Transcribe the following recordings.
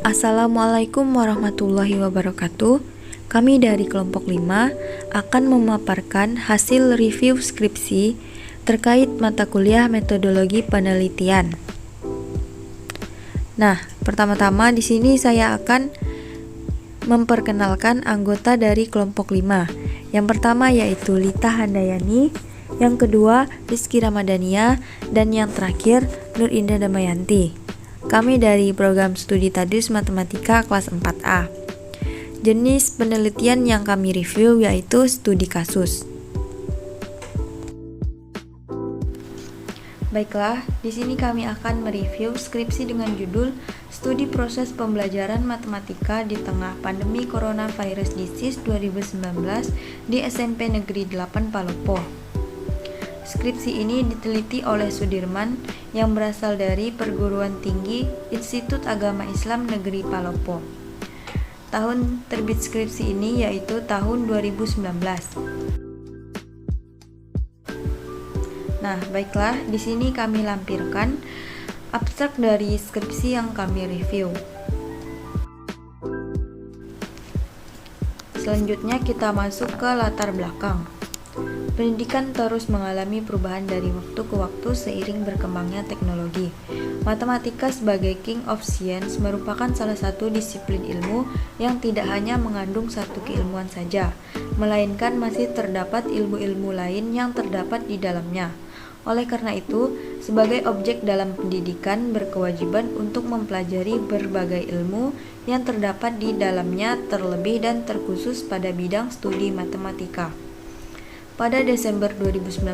Assalamualaikum warahmatullahi wabarakatuh. Kami dari kelompok 5 akan memaparkan hasil review skripsi terkait mata kuliah metodologi penelitian. Nah, pertama-tama di sini saya akan memperkenalkan anggota dari kelompok 5. Yang pertama yaitu Lita Handayani, yang kedua Rizky Ramadhania, dan yang terakhir Nur Indah Damayanti. Kami dari program studi Tadris Matematika kelas 4A. Jenis penelitian yang kami review yaitu studi kasus. Baiklah, di sini kami akan mereview skripsi dengan judul Studi Proses Pembelajaran Matematika di Tengah Pandemi Coronavirus Disease 2019 di SMP Negeri 8 Palopo. Skripsi ini diteliti oleh Sudirman yang berasal dari Perguruan Tinggi Institut Agama Islam Negeri Palopo. Tahun terbit skripsi ini yaitu tahun 2019. Nah, baiklah, di sini kami lampirkan abstrak dari skripsi yang kami review. Selanjutnya kita masuk ke latar belakang. Pendidikan terus mengalami perubahan dari waktu ke waktu seiring berkembangnya teknologi. Matematika sebagai King of Science merupakan salah satu disiplin ilmu yang tidak hanya mengandung satu keilmuan saja, melainkan masih terdapat ilmu-ilmu lain yang terdapat di dalamnya. Oleh karena itu, sebagai objek dalam pendidikan berkewajiban untuk mempelajari berbagai ilmu yang terdapat di dalamnya terlebih dan terkhusus pada bidang studi matematika. Pada Desember 2019,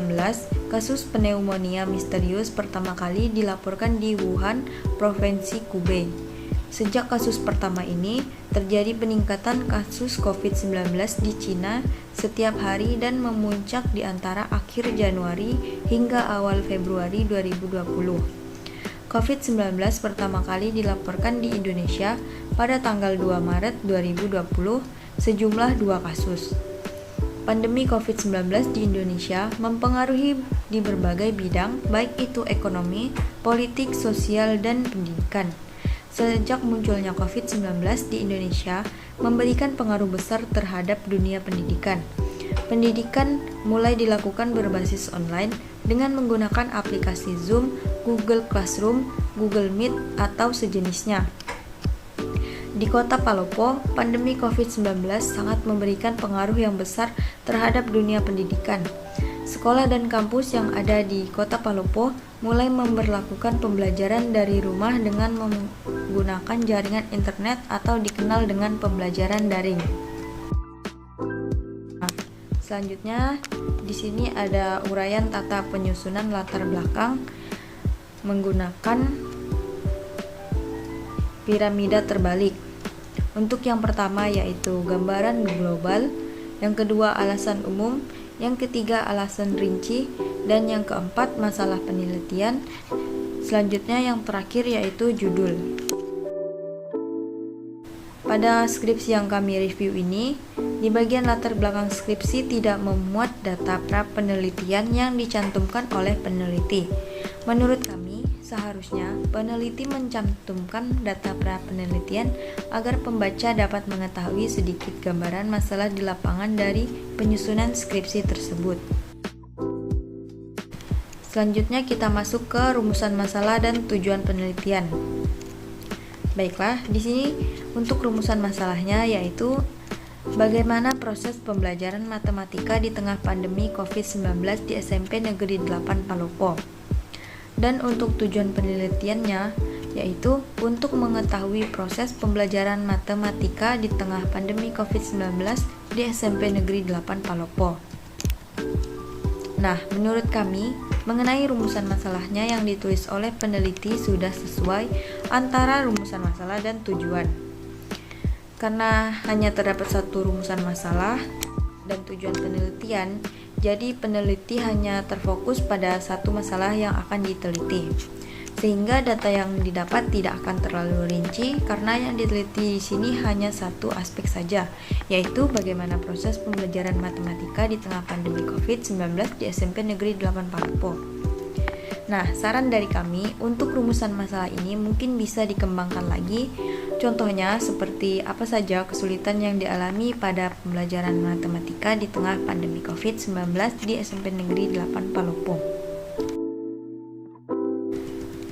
kasus pneumonia misterius pertama kali dilaporkan di Wuhan, Provinsi Hubei. Sejak kasus pertama ini, terjadi peningkatan kasus COVID-19 di Cina setiap hari dan memuncak di antara akhir Januari hingga awal Februari 2020. COVID-19 pertama kali dilaporkan di Indonesia pada tanggal 2 Maret 2020, sejumlah 2 kasus. Pandemi COVID-19 di Indonesia mempengaruhi di berbagai bidang, baik itu ekonomi, politik, sosial, dan pendidikan. Sejak munculnya COVID-19 di Indonesia, memberikan pengaruh besar terhadap dunia pendidikan. Pendidikan mulai dilakukan berbasis online dengan menggunakan aplikasi Zoom, Google Classroom, Google Meet, atau sejenisnya. Di kota Palopo, pandemi COVID-19 sangat memberikan pengaruh yang besar terhadap dunia pendidikan. Sekolah dan kampus yang ada di kota Palopo mulai memberlakukan pembelajaran dari rumah dengan menggunakan jaringan internet atau dikenal dengan pembelajaran daring. Selanjutnya, di sini ada uraian tata penyusunan latar belakang menggunakan piramida terbalik. Untuk yang pertama yaitu gambaran global, yang kedua alasan umum, yang ketiga alasan rinci, dan yang keempat masalah penelitian. Selanjutnya yang terakhir yaitu judul. Pada skripsi yang kami review ini, di bagian latar belakang skripsi tidak memuat data pra penelitian yang dicantumkan oleh peneliti. Menurut kami, seharusnya peneliti mencantumkan data pra penelitian agar pembaca dapat mengetahui sedikit gambaran masalah di lapangan dari penyusunan skripsi tersebut. Selanjutnya kita masuk ke rumusan masalah dan tujuan penelitian. Baiklah, di sini untuk rumusan masalahnya yaitu bagaimana proses pembelajaran matematika di tengah pandemi COVID-19 di SMP Negeri 8 Palopo. Dan untuk tujuan penelitiannya yaitu untuk mengetahui proses pembelajaran matematika di tengah pandemi COVID-19 di SMP Negeri 8 Palopo. Nah, menurut kami, mengenai rumusan masalahnya yang ditulis oleh peneliti sudah sesuai antara rumusan masalah dan tujuan. Karena hanya terdapat satu rumusan masalah dan tujuan penelitian, jadi peneliti hanya terfokus pada satu masalah yang akan diteliti. Sehingga data yang didapat tidak akan terlalu rinci karena yang diteliti di sini hanya satu aspek saja, yaitu bagaimana proses pembelajaran matematika di tengah pandemi COVID-19 di SMP Negeri 8 Palopo. Nah, saran dari kami untuk rumusan masalah ini mungkin bisa dikembangkan lagi. Contohnya seperti apa saja kesulitan yang dialami pada pembelajaran matematika di tengah pandemi COVID-19 di SMP Negeri 8 Palopo.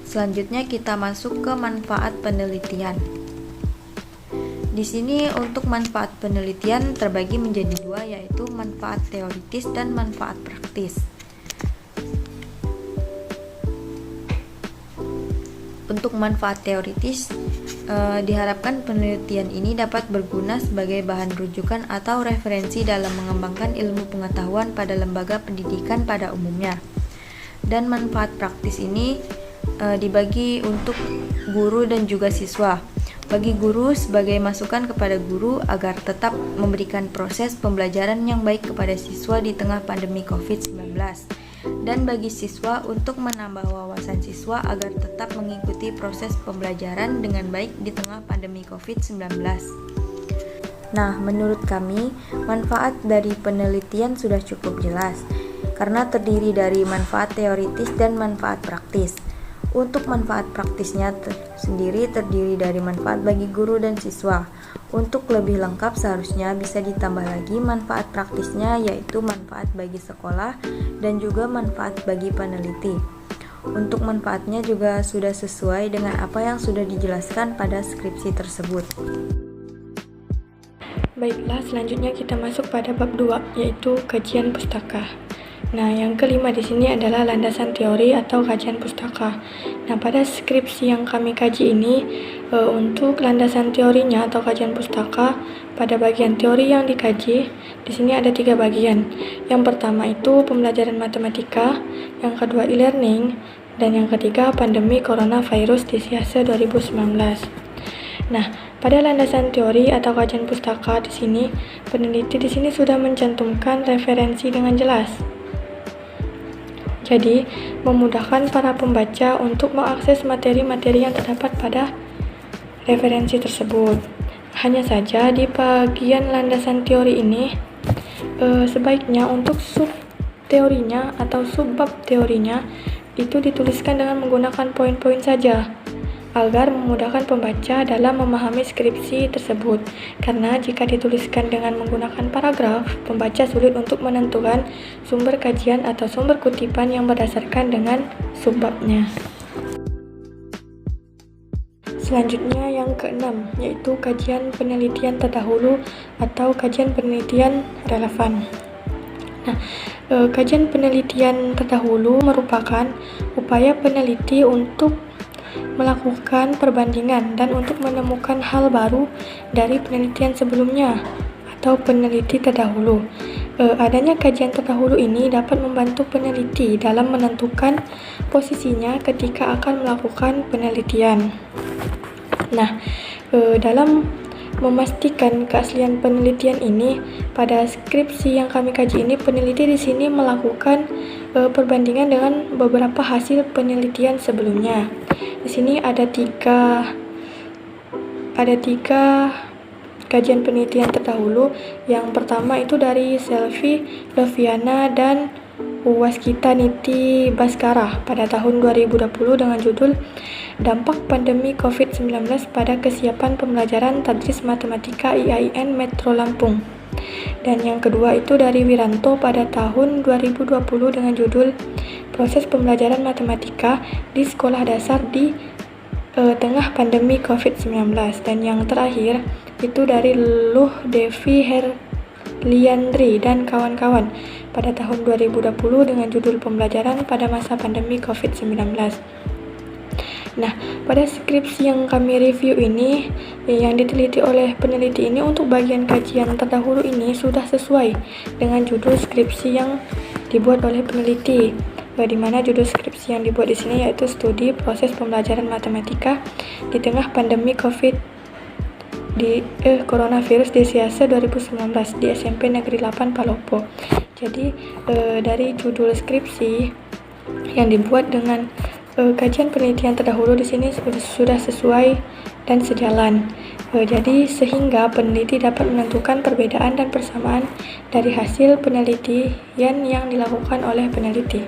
Selanjutnya kita masuk ke manfaat penelitian. Di sini untuk manfaat penelitian terbagi menjadi dua, yaitu manfaat teoritis dan manfaat praktis. Untuk manfaat teoritis, diharapkan penelitian ini dapat berguna sebagai bahan rujukan atau referensi dalam mengembangkan ilmu pengetahuan pada lembaga pendidikan pada umumnya. Dan manfaat praktis ini dibagi untuk guru dan juga siswa. Bagi guru sebagai masukan kepada guru agar tetap memberikan proses pembelajaran yang baik kepada siswa di tengah pandemi COVID-19. Dan bagi siswa untuk menambah wawasan siswa agar tetap mengikuti proses pembelajaran dengan baik di tengah pandemi COVID-19. Nah, menurut kami, manfaat dari penelitian sudah cukup jelas, karena terdiri dari manfaat teoritis dan manfaat praktis. Untuk manfaat praktisnya sendiri terdiri dari manfaat bagi guru dan siswa. Untuk lebih lengkap seharusnya bisa ditambah lagi manfaat praktisnya, yaitu manfaat bagi sekolah dan juga manfaat bagi peneliti. Untuk manfaatnya juga sudah sesuai dengan apa yang sudah dijelaskan pada skripsi tersebut. Baiklah, selanjutnya kita masuk pada bab 2, yaitu kajian pustaka. Nah, yang kelima di sini adalah landasan teori atau kajian pustaka. Nah, pada skripsi yang kami kaji ini, untuk landasan teorinya atau kajian pustaka, pada bagian teori yang dikaji, di sini ada 3 bagian. Yang pertama itu pembelajaran matematika, yang kedua e-learning, dan yang ketiga pandemi coronavirus di SIASE 2019. Nah, pada landasan teori atau kajian pustaka di sini, peneliti di sini sudah mencantumkan referensi dengan jelas. Jadi, memudahkan para pembaca untuk mengakses materi-materi yang terdapat pada referensi tersebut. Hanya saja di bagian landasan teori ini, sebaiknya untuk sub teorinya atau subbab teorinya itu dituliskan dengan menggunakan poin-poin saja, agar memudahkan pembaca dalam memahami skripsi tersebut. Karena jika dituliskan dengan menggunakan paragraf, pembaca sulit untuk menentukan sumber kajian atau sumber kutipan yang berdasarkan dengan subbabnya. Selanjutnya yang keenam, yaitu kajian penelitian terdahulu atau kajian penelitian relevan. Nah, kajian penelitian terdahulu merupakan upaya peneliti untuk melakukan perbandingan dan untuk menemukan hal baru dari penelitian sebelumnya atau peneliti terdahulu. Adanya kajian terdahulu ini dapat membantu peneliti dalam menentukan posisinya ketika akan melakukan penelitian. Nah, dalam memastikan keaslian penelitian ini, pada skripsi yang kami kaji ini, peneliti di sini melakukan perbandingan dengan beberapa hasil penelitian sebelumnya. Di sini ada tiga kajian penelitian terdahulu. Yang pertama itu dari Selvi Loviana dan Waskita Niti Baskara pada tahun 2020 dengan judul Dampak Pandemi COVID-19 pada Kesiapan Pembelajaran Tadris Matematika IAIN Metro Lampung. Dan yang kedua itu dari Wiranto pada tahun 2020 dengan judul Proses Pembelajaran Matematika di Sekolah Dasar di Tengah Pandemi COVID-19. Dan yang terakhir itu dari Luh Devi Herliandri dan kawan-kawan pada tahun 2020 dengan judul Pembelajaran pada Masa Pandemi COVID-19. Nah, pada skripsi yang kami review ini, yang diteliti oleh peneliti ini untuk bagian kajian terdahulu ini sudah sesuai dengan judul skripsi yang dibuat oleh peneliti. Di mana judul skripsi yang dibuat di sini yaitu Studi Proses Pembelajaran Matematika di Tengah Pandemi Coronavirus di SIASE 2019 di SMP Negeri 8 Palopo. Jadi, dari judul skripsi yang dibuat dengan kajian penelitian terdahulu di sini sudah sesuai dan sejalan. Jadi sehingga peneliti dapat menentukan perbedaan dan persamaan dari hasil penelitian yang dilakukan oleh peneliti.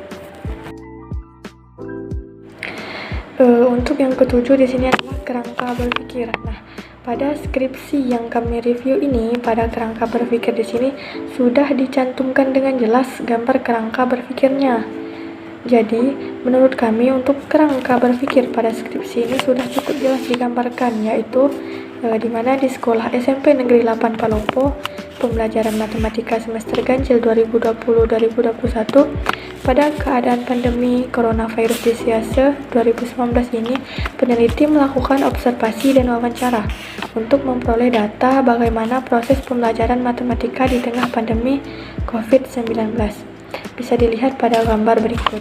Untuk yang ketujuh di sini adalah kerangka berpikir. Nah, pada skripsi yang kami review ini, pada kerangka berpikir di sini sudah dicantumkan dengan jelas gambar kerangka berpikirnya. Jadi, menurut kami untuk kerangka berpikir pada skripsi ini sudah cukup jelas digambarkan, yaitu di mana di sekolah SMP Negeri 8 Palopo, pembelajaran matematika semester ganjil 2020-2021 pada keadaan pandemi coronavirus di SIASE 2019 ini, peneliti melakukan observasi dan wawancara untuk memperoleh data bagaimana proses pembelajaran matematika di tengah pandemi COVID-19. Bisa dilihat pada gambar berikut.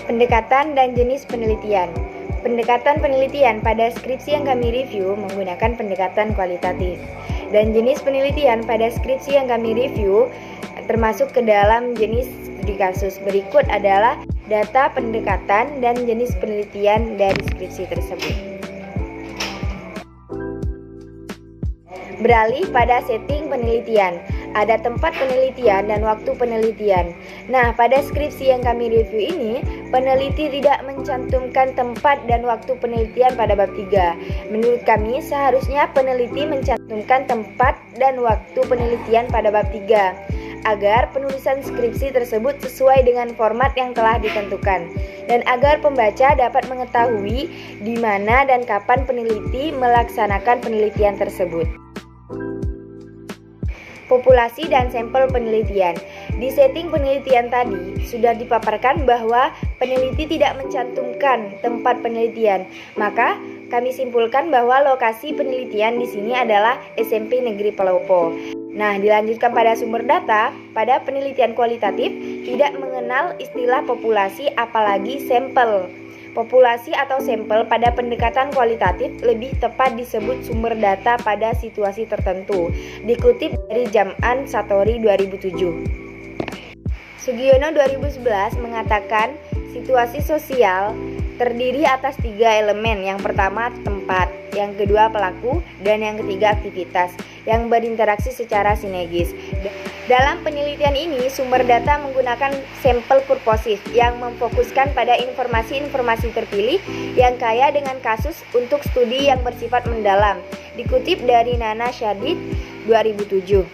Pendekatan dan jenis penelitian. Pendekatan penelitian pada skripsi yang kami review menggunakan pendekatan kualitatif. Dan jenis penelitian pada skripsi yang kami review termasuk ke dalam jenis studi kasus. Berikut adalah data pendekatan dan jenis penelitian dari skripsi tersebut. Beralih pada setting penelitian. Ada tempat penelitian dan waktu penelitian. Nah, pada skripsi yang kami review ini, peneliti tidak mencantumkan tempat dan waktu penelitian pada bab 3. Menurut kami, seharusnya peneliti mencantumkan tempat dan waktu penelitian pada bab 3, agar penulisan skripsi tersebut sesuai dengan format yang telah ditentukan, dan agar pembaca dapat mengetahui di mana dan kapan peneliti melaksanakan penelitian tersebut. Populasi dan sampel penelitian. Di setting penelitian tadi sudah dipaparkan bahwa peneliti tidak mencantumkan tempat penelitian. Maka kami simpulkan bahwa lokasi penelitian di sini adalah SMP Negeri Palopo. Nah, dilanjutkan pada sumber data. Pada penelitian kualitatif tidak mengenal istilah populasi apalagi sampel. Populasi atau sampel pada pendekatan kualitatif lebih tepat disebut sumber data pada situasi tertentu. Dikutip dari Jam'an Satori 2007. Sugiono 2011 mengatakan situasi sosial terdiri atas 3 elemen. Yang pertama tempat, yang kedua pelaku, dan yang ketiga aktivitas yang berinteraksi secara sinergis. Dalam penelitian ini, sumber data menggunakan sampel purposif yang memfokuskan pada informasi-informasi terpilih yang kaya dengan kasus untuk studi yang bersifat mendalam. Dikutip dari Nana Syadid 2007.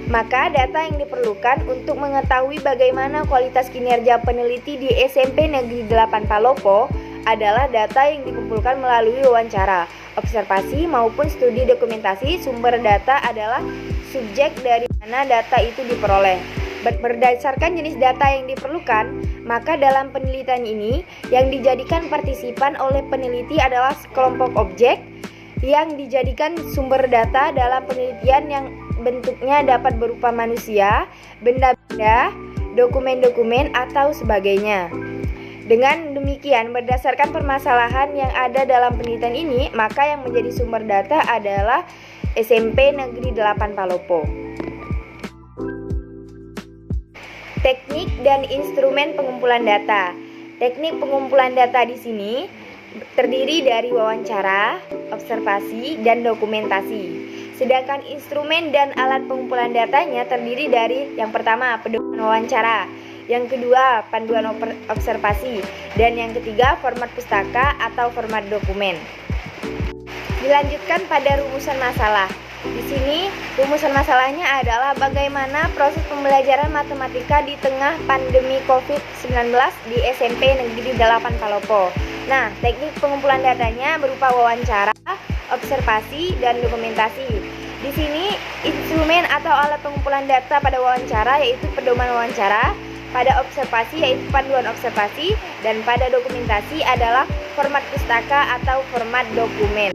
Maka data yang diperlukan untuk mengetahui bagaimana kualitas kinerja peneliti di SMP Negeri 8 Palopo adalah data yang dikumpulkan melalui wawancara, observasi maupun studi dokumentasi. Sumber data adalah subjek dari mana data itu diperoleh. Berdasarkan jenis data yang diperlukan, maka dalam penelitian ini yang dijadikan partisipan oleh peneliti adalah kelompok objek yang dijadikan sumber data dalam penelitian yang bentuknya dapat berupa manusia, benda-benda, dokumen-dokumen, atau sebagainya. Dengan demikian, berdasarkan permasalahan yang ada dalam penelitian ini, maka yang menjadi sumber data adalah SMP Negeri 8 Palopo. Teknik dan instrumen pengumpulan data. Teknik pengumpulan data di sini terdiri dari wawancara, observasi, dan dokumentasi. Sedangkan instrumen dan alat pengumpulan datanya terdiri dari yang pertama pedoman wawancara, yang kedua panduan observasi, dan yang ketiga format pustaka atau format dokumen. Dilanjutkan pada rumusan masalah. Di sini rumusan masalahnya adalah bagaimana proses pembelajaran matematika di tengah pandemi COVID-19 di SMP Negeri 8 Palopo. Nah, teknik pengumpulan datanya berupa wawancara, observasi, dan dokumentasi. Di sini instrumen atau alat pengumpulan data pada wawancara yaitu pedoman wawancara, pada observasi yaitu panduan observasi, dan pada dokumentasi adalah format pustaka atau format dokumen.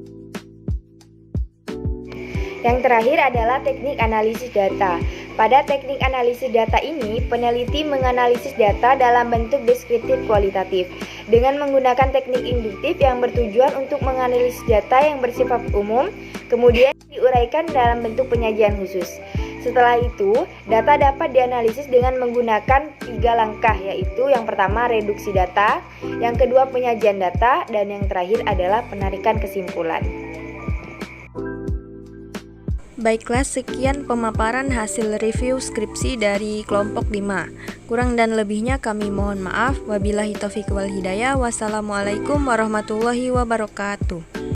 Yang terakhir adalah teknik analisis data. Pada teknik analisis data ini, peneliti menganalisis data dalam bentuk deskriptif kualitatif dengan menggunakan teknik induktif yang bertujuan untuk menganalisis data yang bersifat umum, kemudian diuraikan dalam bentuk penyajian khusus. Setelah itu, data dapat dianalisis dengan menggunakan 3 langkah, yaitu yang pertama reduksi data, yang kedua penyajian data, dan yang terakhir adalah penarikan kesimpulan. Baiklah, sekian pemaparan hasil review skripsi dari kelompok 5. Kurang dan lebihnya kami mohon maaf. Wabillahi taufiq wal hidayah. Wassalamualaikum warahmatullahi wabarakatuh.